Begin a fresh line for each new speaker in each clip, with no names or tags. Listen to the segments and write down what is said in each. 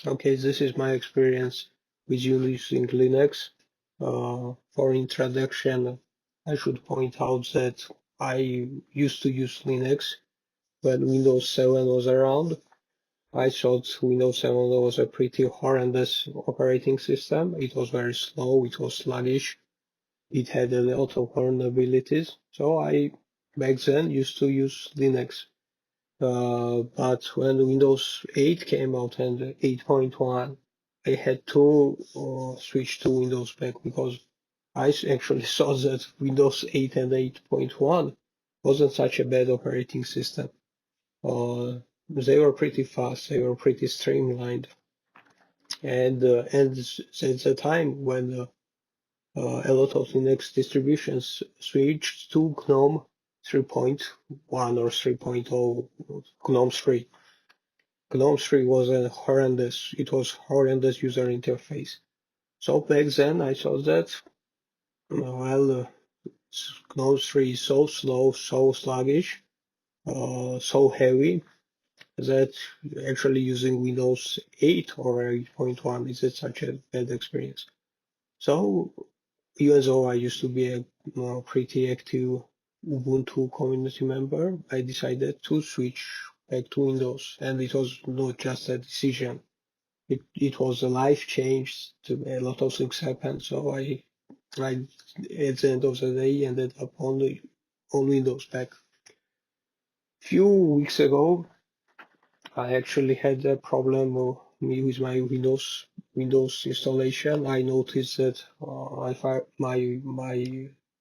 Okay, this is my experience with using Linux. For introduction, I should point out that I used to use Linux when Windows 7 was around. I thought Windows 7 was a pretty horrendous operating system. It was very slow, it was sluggish, it had a lot of vulnerabilities. So I, back then, used to use Linux. But when Windows 8 came out and 8.1, I had to switch to Windows back because I actually saw that Windows 8 and 8.1 wasn't such a bad operating system. They were pretty fast, they were pretty streamlined, and at the time when a lot of Linux distributions switched to GNOME 3.1 or 3.0, GNOME 3. GNOME 3 was horrendous user interface. So back then I thought that, well, GNOME 3 is so slow, so sluggish, so heavy that actually using Windows 8 or 8.1 is such a bad experience. So even though I used to be a pretty active Ubuntu community member, I decided to switch back to Windows, and it was not just a decision. It was a life change. A lot of things happened, so I at the end of the day ended up on Windows back. Few weeks ago, I actually had a problem with my Windows installation. I noticed that my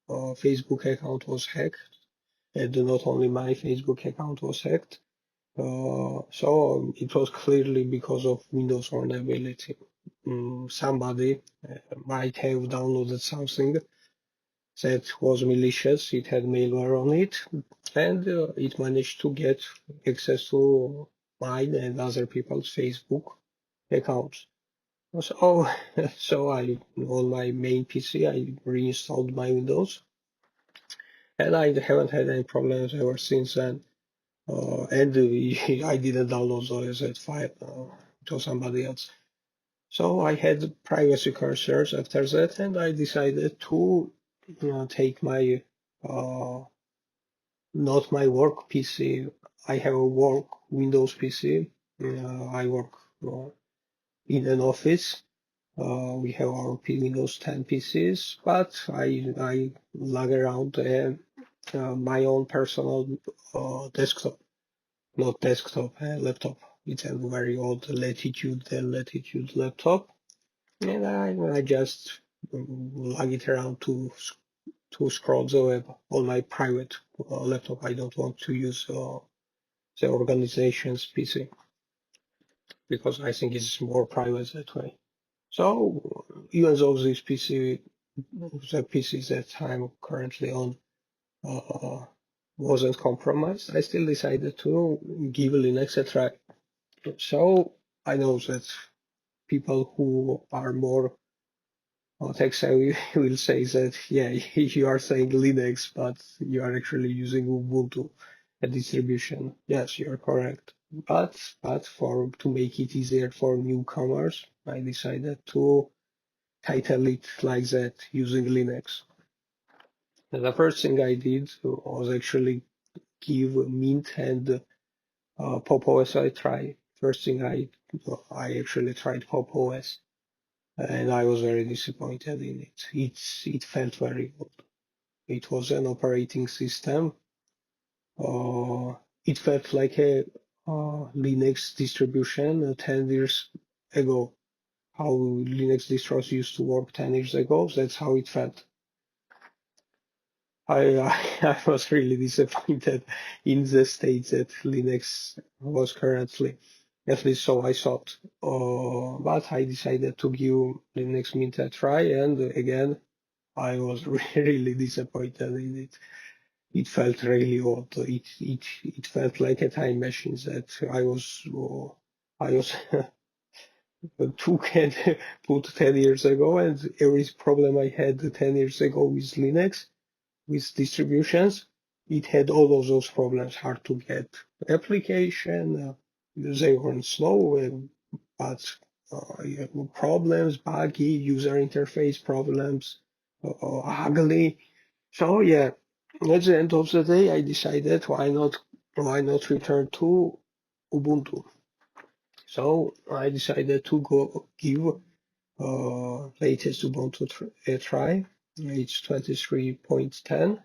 Facebook account was hacked, and not only my Facebook account was hacked. So it was clearly because of Windows vulnerability. Somebody might have downloaded something that was malicious. It had malware on it, and it managed to get access to mine and other people's Facebook accounts. So, so on my main PC, I reinstalled my Windows, and I haven't had any problems ever since then. And I didn't download that file to somebody else. So I had privacy concerns after that, and I decided to take my not my work PC. I have a work Windows PC. I work in an office. We have our Windows 10 PCs, but I lug around my own personal desktop, not desktop, laptop. It's a very old Latitude laptop, and I just lug it around to scroll the web on my private laptop. I don't want to use the organization's PC because I think it's more private that way. So even though the PC that I'm currently on, uh, wasn't compromised, I still decided to give Linux a try. So I know that people who are more tech savvy will say that, yeah, you are saying Linux, but you are actually using Ubuntu, a distribution. Yes, you're correct. But to make it easier for newcomers, I decided to title it like that using Linux. And the first thing I did was actually give Mint and Pop OS a try. First thing I actually tried Pop OS, and I was very disappointed in it. It felt very old. It was an operating system. It felt like a Linux distribution 10 years ago. How Linux distros used to work 10 years ago, that's how it felt. I was really disappointed in the state that Linux was currently, at least so I thought. But I decided to give Linux Mint a try, and again, I was really disappointed in it. It felt really old. It felt like a time machine that I was took and put 10 years ago, and every problem I had 10 years ago with Linux, with distributions, it had all of those problems, hard to get application, they weren't slow, but problems, buggy user interface problems, ugly. So yeah, at the end of the day, I decided why not return to Ubuntu. So I decided to go give latest Ubuntu a try. It's 23.10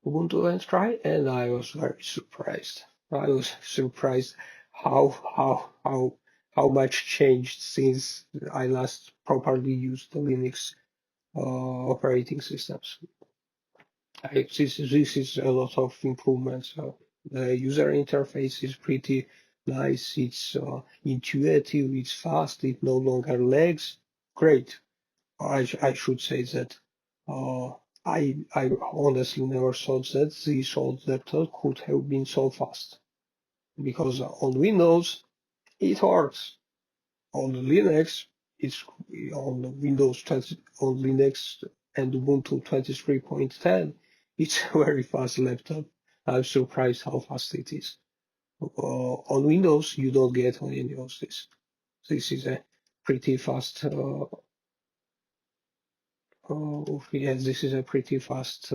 Ubuntu and try, and I was very surprised. I was surprised how how much changed since I last properly used the Linux operating systems. This is a lot of improvements. The user interface is pretty nice. It's intuitive. It's fast. It no longer lags. Great. I should say that uh, I honestly never thought that this old laptop could have been so fast, because on Windows it works. On Linux, it's on Windows 20, on Linux and Ubuntu 23.10. It's a very fast laptop. I'm surprised how fast it is. On Windows, you don't get any of this. This is a pretty fast yes, this is a pretty fast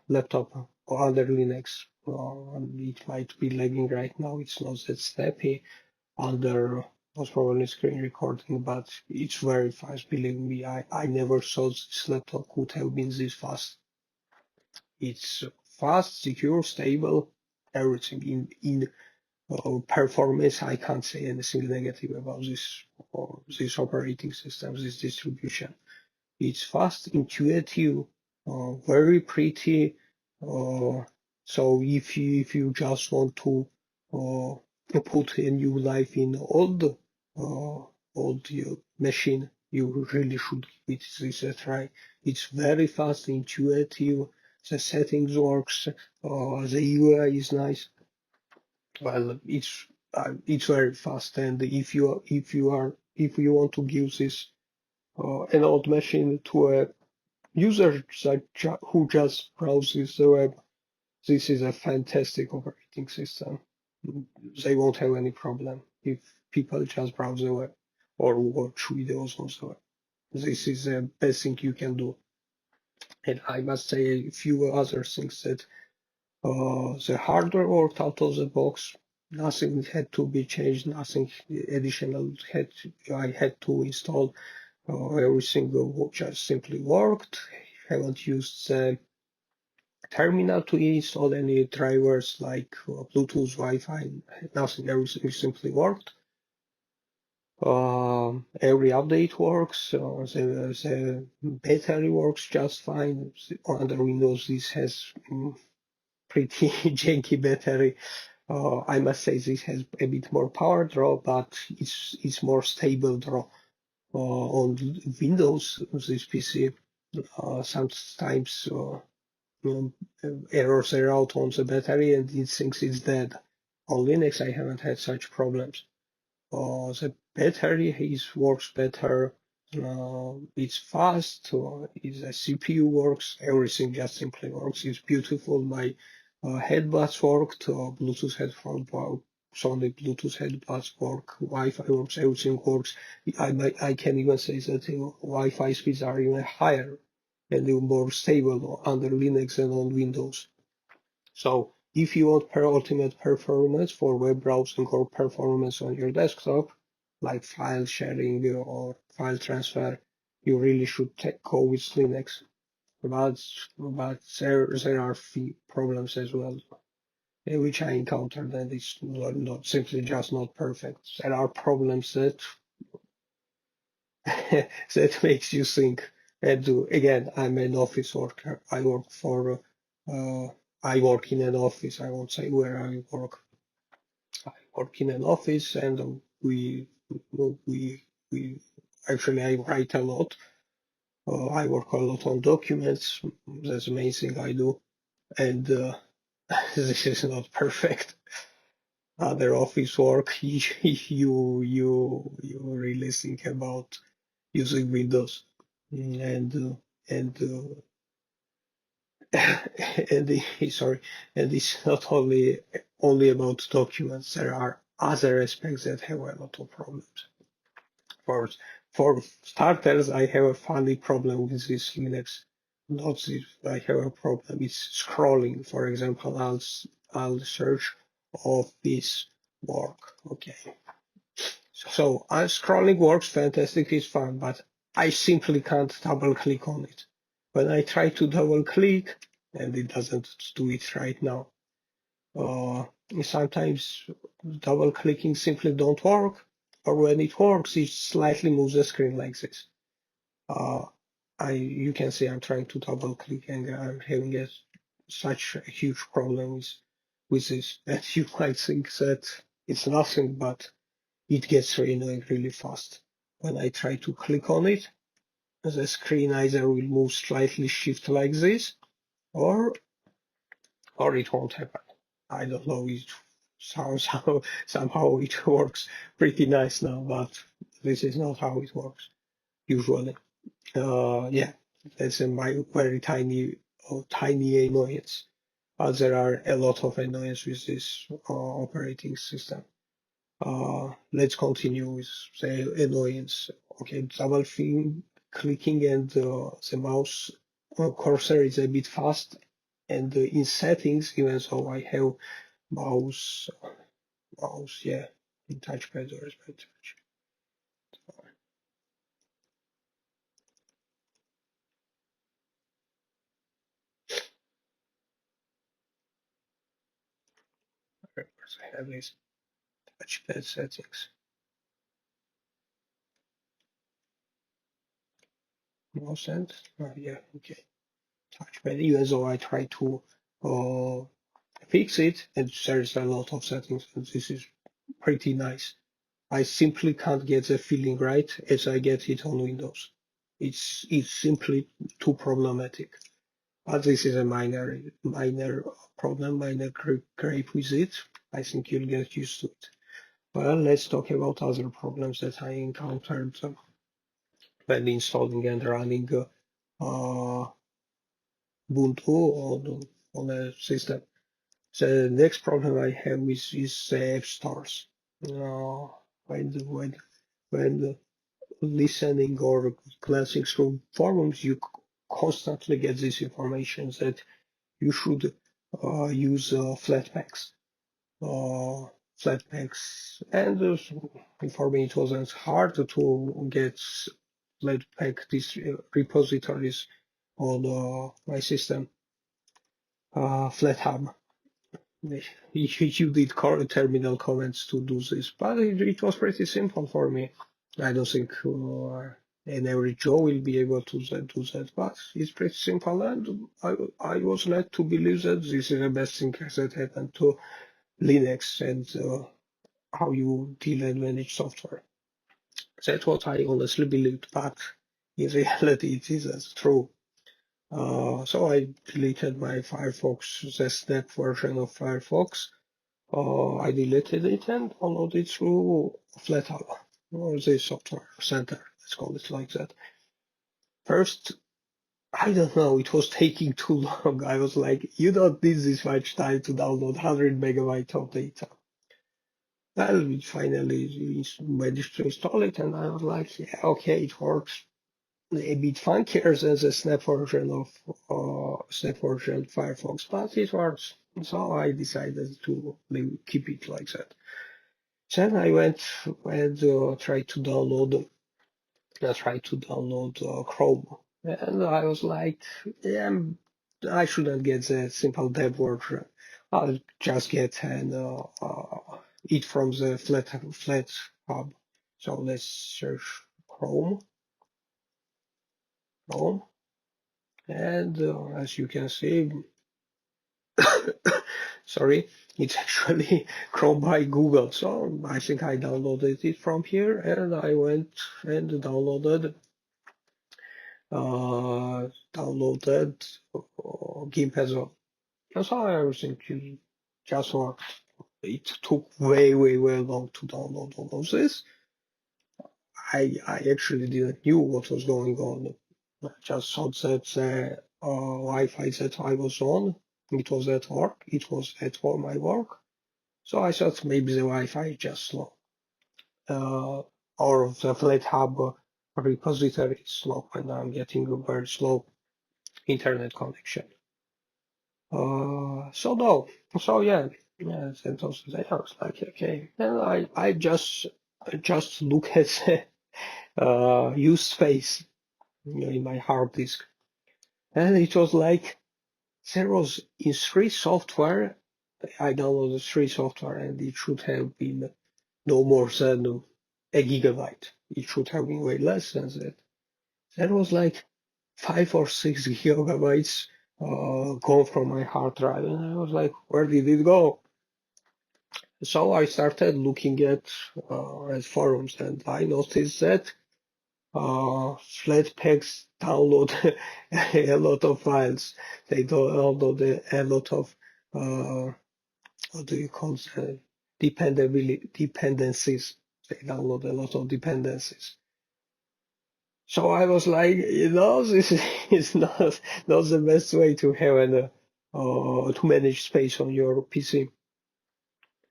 laptop under Linux. It might be lagging right now. It's not that snappy under most probably screen recording, but it's very fast. Believe me, I never thought this laptop could have been this fast. It's fast, secure, stable, everything in performance. I can't say anything negative about this operating system, this distribution. It's fast, intuitive, very pretty. So if you just want to put a new life in old machine, you really should give it this a try. It's very fast, intuitive. The settings works. The UI is nice. Well, it's very fast, and if you want to give this an old machine to a user who just browses the web, this is a fantastic operating system. They won't have any problem if people just browse the web or watch videos on the web. This is the best thing you can do. And I must say a few other things that the hardware worked out of the box. Nothing had to be changed. Nothing additional I had to install. Everything just simply worked. Haven't used the terminal to install any drivers like Bluetooth, Wi-Fi, nothing. Everything simply worked. Every update works. The battery works just fine. Under Windows, this has pretty janky battery. I must say this has a bit more power draw, but it's more stable draw. On Windows, this PC sometimes errors are out on the battery and it thinks it's dead. On Linux, I haven't had such problems. The battery works better. It's fast. The CPU works. Everything just simply works. It's beautiful. My headbuds worked. Bluetooth headphone Sony Bluetooth headbuds work. Wi-Fi works. Everything works. I can even say that Wi-Fi speeds are even higher and more stable under Linux than on Windows. So if you want ultimate performance for web browsing or performance on your desktop, like file sharing or file transfer, you really should go with Linux. But there are few problems as well, which I encountered, and it's not simply just not perfect. There are problems that that makes you think. And again, I'm an office worker. I work in an office. I won't say where I work. I work in an office, and we actually I write a lot. I work a lot on documents. That's the main thing I do, and this is not perfect. Other office work, you really think about using Windows, and and sorry, and it's not only about documents. There are other aspects that have a lot of problems. For starters, I have a funny problem with this Linux. Not this, I have a problem with scrolling. For example, I'll search office work. Okay. So scrolling works fantastic, it's fun, but I simply can't double click on it. When I try to double click, and it doesn't do it right now. Sometimes double clicking simply don't work, or when it works, it slightly moves the screen like this. You can see I'm trying to double click and I'm having such a huge problem with this. And you might think that it's nothing, but it gets really annoying really fast. When I try to click on it, the screen either will move slightly shift like this, or it won't happen. I don't know. It somehow it works pretty nice now, but this is not how it works usually. Yeah, that's my very tiny annoyance. But there are a lot of annoyance with this operating system. Let's continue with the annoyance. Okay, double clicking and the mouse cursor is a bit fast. And in settings, even though I have mouse, yeah, in touchpad or by touch. Of course, I have this touchpad settings. Mouse and yeah, okay. Touchpad, even though I try to fix it, and there's a lot of settings, and this is pretty nice. I simply can't get the feeling right as I get it on Windows. It's simply too problematic. But this is a minor problem, minor gripe with it. I think you'll get used to it. Well, let's talk about other problems that I encountered when installing and running Ubuntu on a system. The next problem I have is the app stores. When listening or glancing through forums, you constantly get this information that you should use flatpacks. Flatpaks, and for me it wasn't hard to get Flatpak these repositories on my system. FlatHub. You did terminal comments to do this, but it was pretty simple for me. I don't think an average Joe will be able to do that, but it's pretty simple, and I was led to believe that this is the best thing that happened to Linux and how you deal and manage software. That's what I honestly believed, but in reality it isn't true. So I deleted my Firefox, the snap version of Firefox. I deleted it and downloaded it through FlatHub, or the software center, let's call it like that. First, I don't know, it was taking too long. I was like, you don't need this much time to download 100 megabytes of data. Well, we finally managed to install it, and I was like, yeah, okay, it works a bit funkier than the snap version of Firefox, but it works. So I decided to keep it like that. Then I went and tried to download Chrome, and I was like, yeah, I shouldn't get the simple dev version. I'll just get it from the flat hub. So let's search Chrome, and as you can see, sorry, it's actually Chrome by Google. So I think I downloaded it from here, and I went and downloaded GIMP as well. That's how everything just worked. It took way long to download all of this. I actually didn't knew what was going on. I just thought that the Wi-Fi that I was on, it was at work. It was at my work. So I thought maybe the Wi-Fi is just slow, or the FlatHub repository is slow, and I'm getting a very slow internet connection. So no, so yeah, and also I was like, okay, and I just look at use space, in my hard disk, and it was like there was in three software. I downloaded three software, and it should have been no more than a gigabyte. It should have been way less than that. There was like 5 or 6 gigabytes gone from my hard drive, and I was like, where did it go? So I started looking at forums, and I noticed that Flatpacks download a lot of files. They download a lot of what do you call it? Dependencies. They download a lot of dependencies. So I was like, this is not the best way to have to manage space on your PC.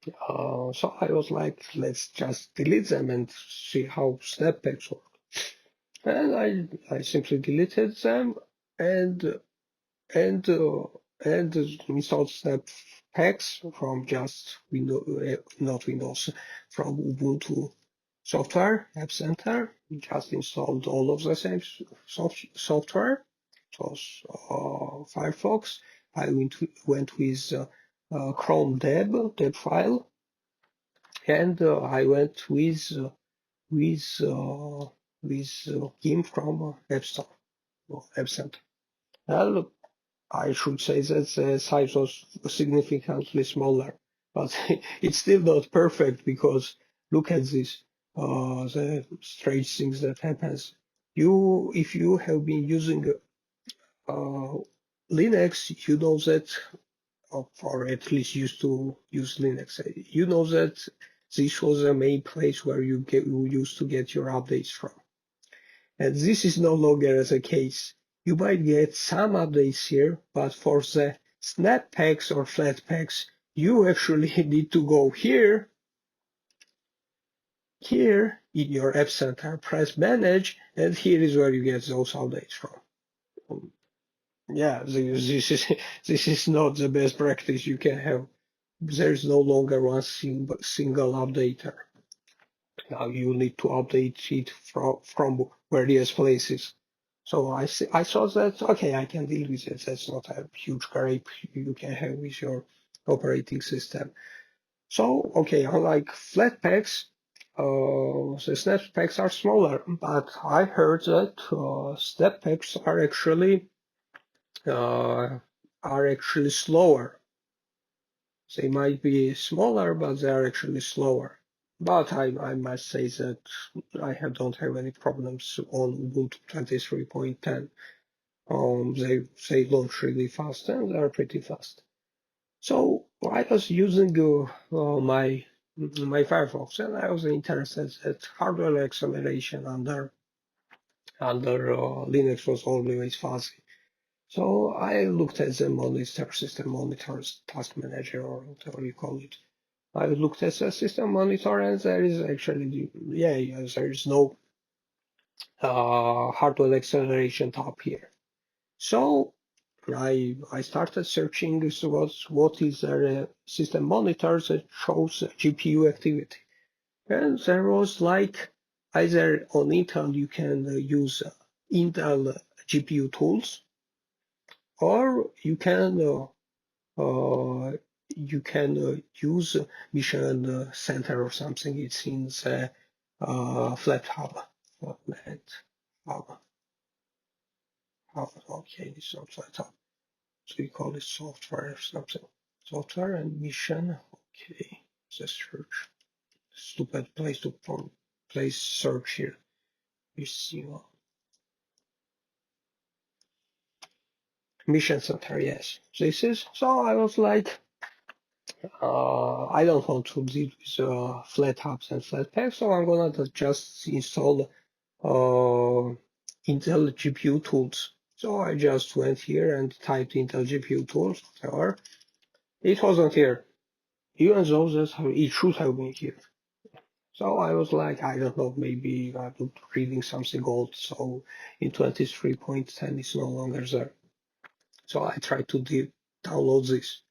So I was like, let's just delete them and see how snap-packs work. And I simply deleted them and and uh, and installed snap-packs from just not Windows, from Ubuntu software App Center. We just installed all of the same software. It was Firefox. I went with Chrome deb file, and I went with uh, GIMP from App Store or App Center. Well, I should say that the size was significantly smaller, but it's still not perfect because look at this, the strange things that happens. If you have been using uh, Linux, you know that, or at least used to use Linux, you know that this was the main place where you used to get your updates from. And this is no longer the case. You might get some updates here, but for the snap packs or flat packs, you actually need to go here in your App Center, press Manage, and here is where you get those updates from. Yeah, this is not the best practice you can have. There is no longer one single updater. Now you need to update it from various places. So I thought that, okay, I can deal with it. That's not a huge gripe you can have with your operating system. So, okay, unlike Flatpaks, the snap are smaller, but I heard that snap are actually slower. They might be smaller, but they are actually slower. But I must say that don't have any problems on Ubuntu 23.10. They launch really fast and they're pretty fast. So I was using my Firefox, and I was interested that hardware acceleration under Linux was always fuzzy. So I looked at the monitor, system monitors, task manager, or whatever you call it. I looked at the system monitor, and there is actually, there is no hardware acceleration tab here. So I started searching what is a system monitor that shows GPU activity. And there was like either on Intel you can use Intel GPU tools, or you can use Mission Center or something. It's in the FlatHub. Okay, it's not FlatHub. So we call it software or something. Software and mission. Okay, the search. Stupid place to place search here. You see mission center. Yes, this is. So I was like, I don't want to deal with flat hubs and flatpaks, so I'm gonna just install Intel GPU tools. So I just went here and typed Intel GPU tools. Whatever. It wasn't here. even though that's how it should have been here. So I was like, I don't know, maybe I'm reading something old. So in 23.10 it's no longer there. So I tried to download this.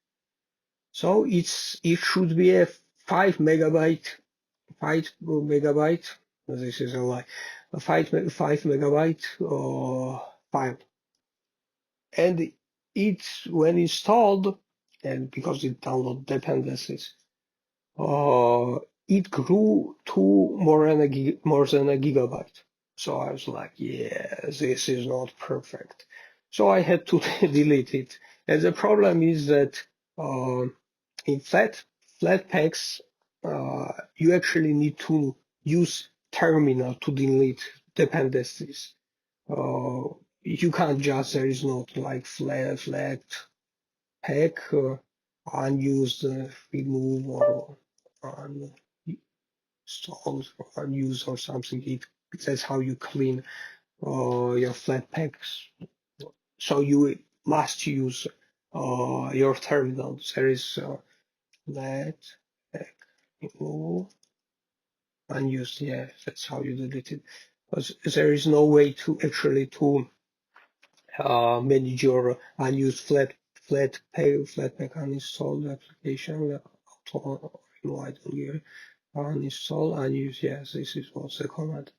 So it should be a 5 megabyte. This is a lie. A 5 megabyte file, and it's when installed, and because it download dependencies, it grew to more than a gigabyte. So I was like, yeah, this is not perfect. So I had to delete it. And the problem is that uh, in Flatpaks, you actually need to use terminal to delete dependencies. You can't just, there is not like flat pack, unused, remove, or uninstalled or unused or something. That's how you clean your Flatpaks. So you must use your terminal. There is flatpak remove unused. Yeah, that's how you delete it. Because there is no way to actually to manage your unused Flatpak uninstalled application. Invite here uninstall unused. Yes, this is what's the command.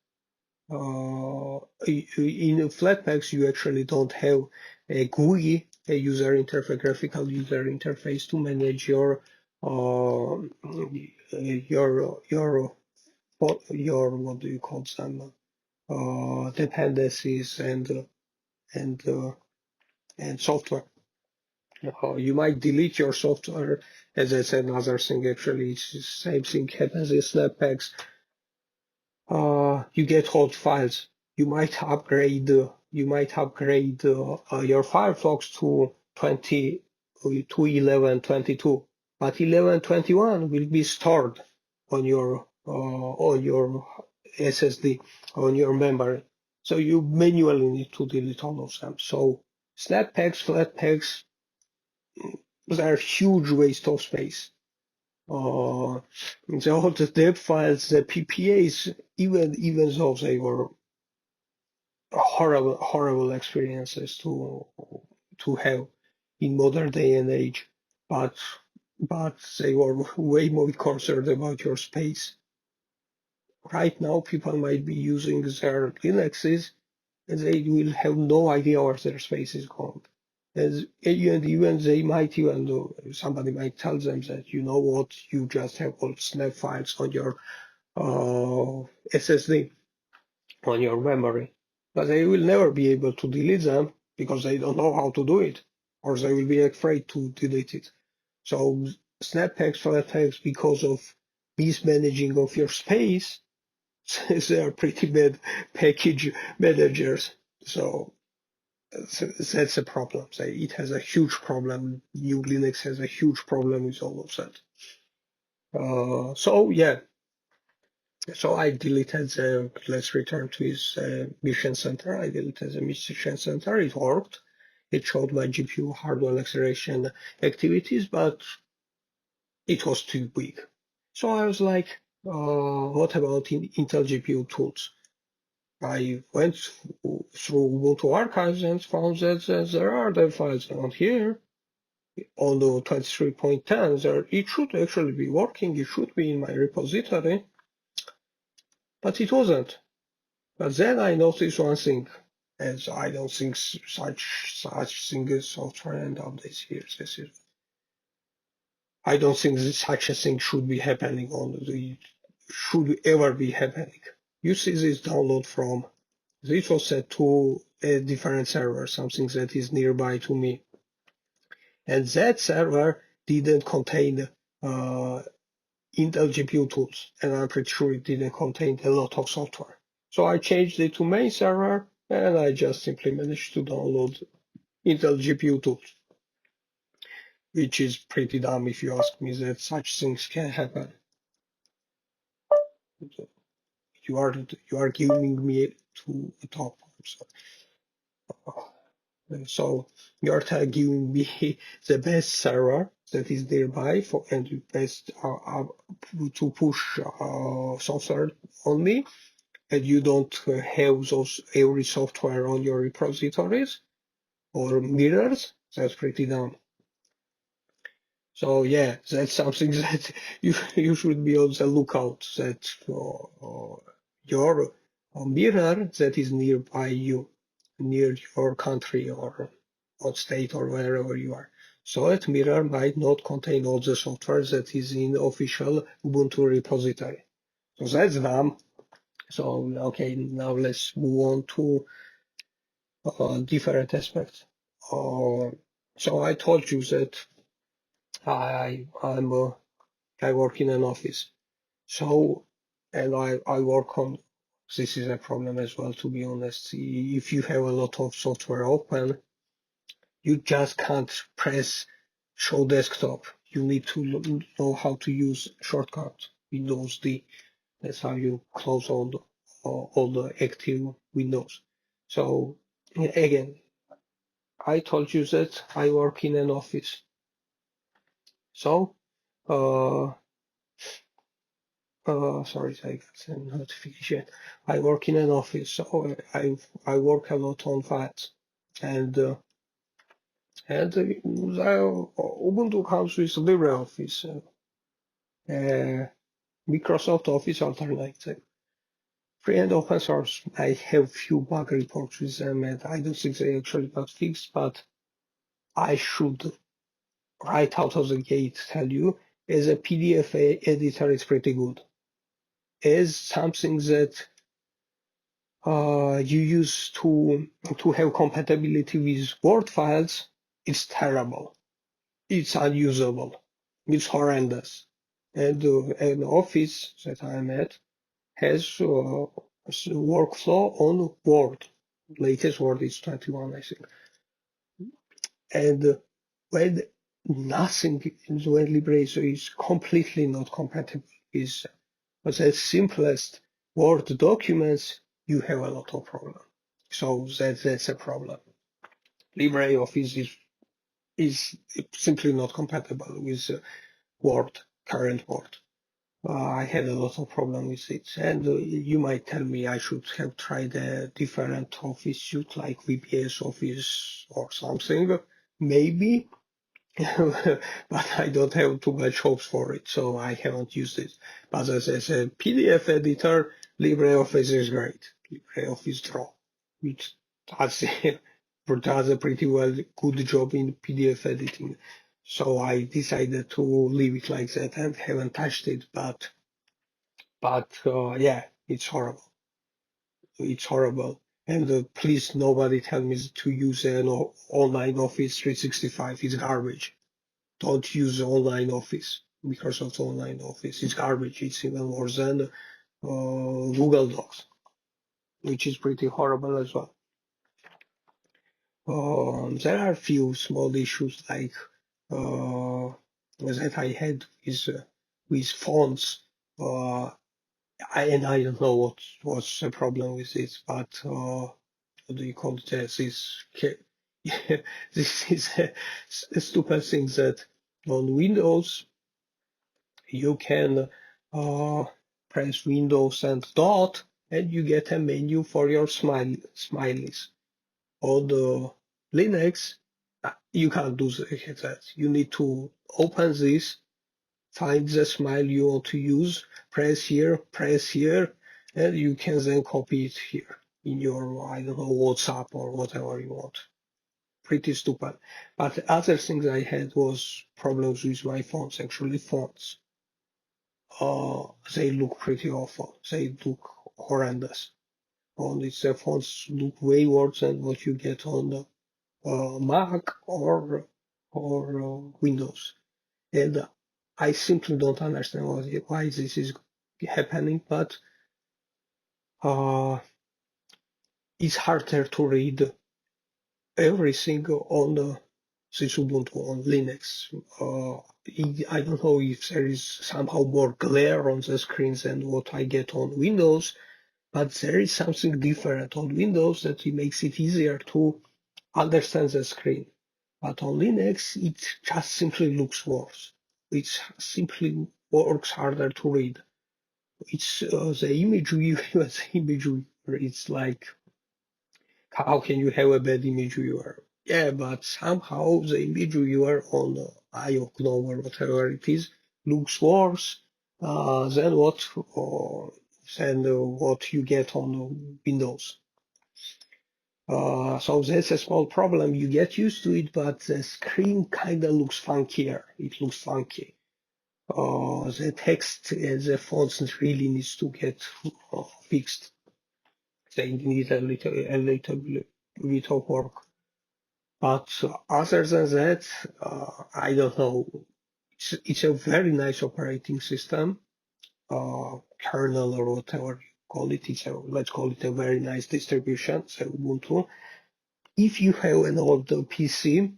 In Flatpaks, you actually don't have a GUI, a user interface, graphical user interface to manage your what do you call them, dependencies and software. You might delete your software, as I said. Another thing, actually, it's the same thing happens in Flatpaks. You get hot files. You might upgrade your Firefox to 11.22, but 11.21 will be stored on your SSD, on your memory. So you manually need to delete all of them. So Flatpaks, they're huge waste of space. All the dev files, the PPAs, even though they were horrible experiences to have in modern day and age, but they were way more concerned about your space. Right now, people might be using their Linuxes, and they will have no idea where their space is going. And even they might somebody might tell them that, you know what, you just have all snap files on your SSD, on your memory, but they will never be able to delete them because they don't know how to do it, or they will be afraid to delete it. So Flatpaks, because of mismanaging of your space, they are pretty bad package managers. So that's a problem. It has a huge problem. New Linux has a huge problem with all of that. So yeah, so I deleted let's return to his mission center. I deleted the mission center. It worked. It showed my GPU hardware acceleration activities, but it was too big. So I was like, what about Intel GPU tools? I went through Ubuntu archives and found that there are dev files around here. On the 23.10, it should actually be working. It should be in my repository, but it wasn't. But then I noticed one thing, as I don't think such thing as software and updates here. I don't think that such a thing should be happening should ever be happening. You see this download from, this was set to a different server, something that is nearby to me. And that server didn't contain Intel GPU tools, and I'm pretty sure it didn't contain a lot of software. So I changed it to main server, and I just simply managed to download Intel GPU tools, which is pretty dumb if you ask me that such things can happen. You are giving me to the top. So you are giving me the best server, that is nearby and you press to push software on me, and you don't have every software on your repositories or mirrors, that's pretty dumb. So yeah, that's something that you should be on the lookout, that your mirror that is nearby you, near your country or state or wherever you are. So that mirror might not contain all the software that is in official Ubuntu repository. So that's dumb. So okay, now let's move on to different aspects. So I told you that I work in an office. So, and I work on, this is a problem as well, to be honest. If you have a lot of software open, you just can't press show desktop. You need to know how to use shortcut, Windows D. That's how you close all the active windows. So again, I told you that I work in an office. So, sorry, I got a notification. I work in an office, so I work a lot on files, and Ubuntu comes with LibreOffice, Microsoft Office Alternative, free and open source. I have few bug reports with them, and I don't think they actually got fixed, but I should right out of the gate tell you, as a PDF editor, it's pretty good. As something that you use to have compatibility with Word files, it's terrible. It's unusable. It's horrendous. And an office that I'm at has workflow on Word. Latest Word is 21, I think. And when when Libre is completely not compatible with the simplest Word documents, you have a lot of problem. So that's a problem. LibreOffice is simply not compatible with Word, current Word. I had a lot of problem with it, and you might tell me I should have tried a different office suite like VPS Office or something, maybe, but I don't have too much hopes for it, so I haven't used it. But as a PDF editor, LibreOffice is great. LibreOffice Draw, which does a pretty good job in PDF editing. So I decided to leave it like that and haven't touched it, but yeah, it's horrible. It's horrible. And please, nobody tell me to use an online Office 365. It's garbage. Don't use online Office. Microsoft Online Office is garbage. It's even worse than Google Docs, which is pretty horrible as well. There are a few small issues like that I had with fonts. I don't know what's the problem with it, but what do you call it? This this is a stupid thing that on Windows you can press Windows and dot, and you get a menu for your smileys. On the Linux, you can't do that. You need to open this, find the smile you want to use, press here, and you can then copy it here in your, I don't know, WhatsApp or whatever you want. Pretty stupid. But other things I had was problems with my fonts, actually fonts. They look pretty awful. They look horrendous. On the fonts look way worse than what you get on the Mac or Windows. And I simply don't understand why this is happening, but it's harder to read everything on this Ubuntu on Linux. I don't know if there is somehow more glare on the screens than what I get on Windows, but there is something different on Windows that it makes it easier to understand the screen. But on Linux, it just simply looks worse. It simply works harder to read. It's the image viewer, the image viewer. It's like, how can you have a bad image viewer? Yeah, but somehow the image viewer on IO GNOME or whatever it is looks worse than what you get on Windows. So that's a small problem. You get used to it, but the screen kind of looks funkier. It looks funky. The text and the fonts really needs to get fixed. They need a little bit of work. But other than that, I don't know. It's a very nice operating system, kernel or whatever you call it. Let's call it a very nice distribution, so Ubuntu. If you have an old PC,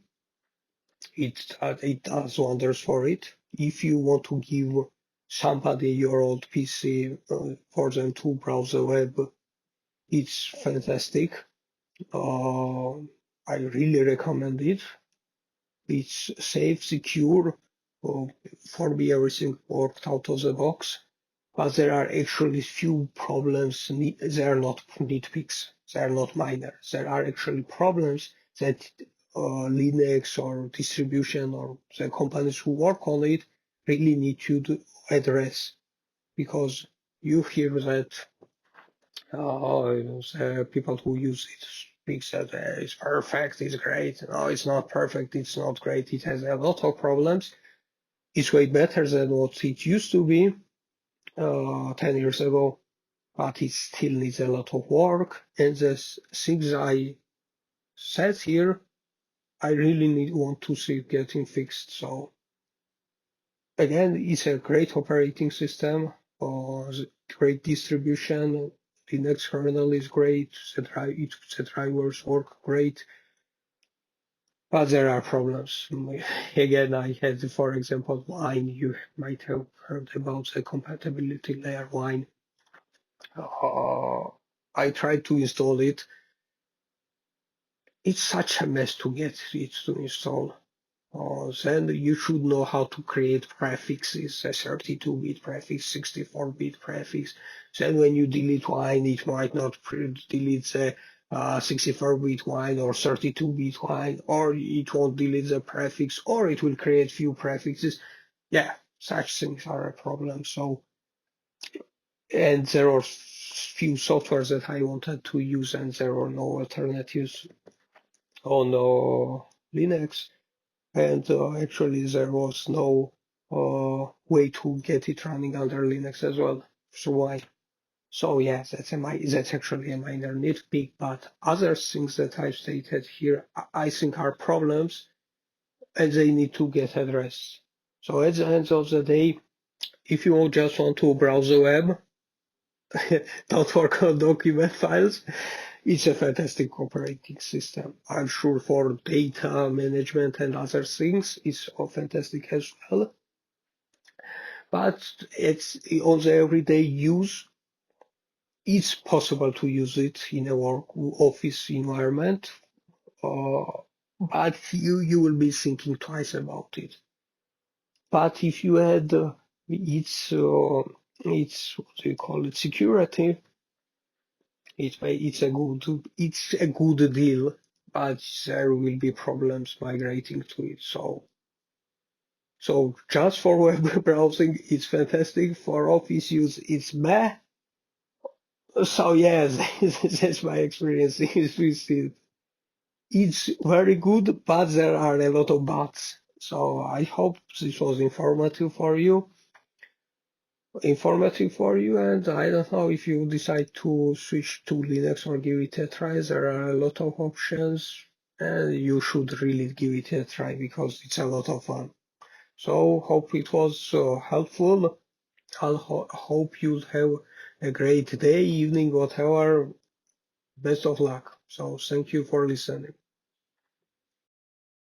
it does wonders for it. If you want to give somebody your old PC for them to browse the web, it's fantastic. I really recommend it. It's safe, secure. For me, everything worked out of the box. But there are actually few problems. They are not nitpicks. They are not minor. There are actually problems that Linux or distribution or the companies who work on it really need to address, because you hear that the people who use it speak that it's perfect, it's great. No, it's not perfect, it's not great. It has a lot of problems. It's way better than what it used to be 10 years ago, but it still needs a lot of work. And the things I said here, I really want to see it getting fixed. So again, it's a great operating system, great distribution. Linux kernel is great. The drivers work great, but there are problems. Again, I had, for example, Wine. You might have heard about the compatibility layer Wine. I tried to install it. It's such a mess to get it to install. Then you should know how to create prefixes, a 32-bit prefix, 64-bit prefix. Then when you delete wine, it might not delete the 64-bit wine or 32-bit wine, or it won't delete the prefix, or it will create few prefixes. Yeah, such things are a problem. So, and there are few softwares that I wanted to use, and there are no alternatives on Linux. And actually there was no way to get it running under Linux as well. So why? So yeah, that's actually a minor nitpick, but other things that I've stated here, I think are problems and they need to get addressed. So at the end of the day, if you just want to browse the web, don't work on document files, it's a fantastic operating system. I'm sure for data management and other things, it's fantastic as well. But it's on the everyday use, it's possible to use it in a work office environment, uh, but you will be thinking twice about it. But if you add it's what do you call it, security, it's a good deal, but there will be problems migrating to it. So just for web browsing, it's fantastic. For office use, it's meh. So yes, that's my experience with it. It's very good, but there are a lot of buts. So I hope this was informative for you, and I don't know if you decide to switch to Linux or give it a try. There are a lot of options, and you should really give it a try because it's a lot of fun. So hope it was helpful. Hope you'll have a great day, evening, whatever. Best of luck. So thank you for listening.